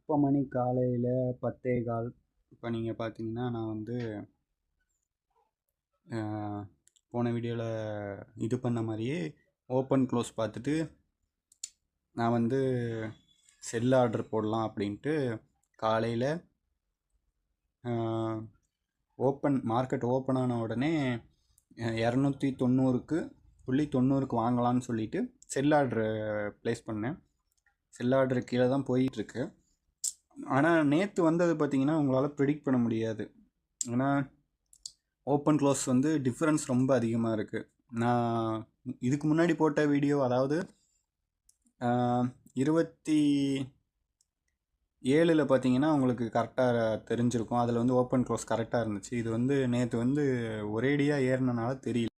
இப்போ மணி காலையில் 10:15. இப்போ நீங்கள் பார்த்தீங்கன்னா நான் வந்து போன வீடியோவில் இது பண்ண மாதிரியே ஓப்பன் க்ளோஸ் பார்த்துட்டு நான் வந்து செல் ஆர்டர் போடலாம் அப்படின்ட்டு காலையில் மார்க்கெட் ஓப்பன் ஆன உடனே 290.90க்கு வாங்கலான்னு சொல்லிட்டு செல் ஆர்டரு ப்ளேஸ் பண்ணேன். செல் ஆர்டரு கீழே தான் போயிட்டுருக்கு. ஆனால் நேற்று வந்தது பார்த்தீங்கன்னா உங்களால் ப்ரிடிக்ட் பண்ண முடியாது. ஏன்னா ஓப்பன் க்ளோஸ் வந்து டிஃப்ரென்ஸ் ரொம்ப அதிகமாக இருக்குது. நான் இதுக்கு முன்னாடி போட்ட வீடியோ, அதாவது 27 பார்த்தீங்கன்னா உங்களுக்கு கரெக்டாக தெரிஞ்சிருக்கும். அதில் வந்து ஓப்பன் க்ளோஸ் கரெக்டாக இருந்துச்சு. இது வந்து நேற்று வந்து ஒரேடியாக ஏறினனால தெரியல.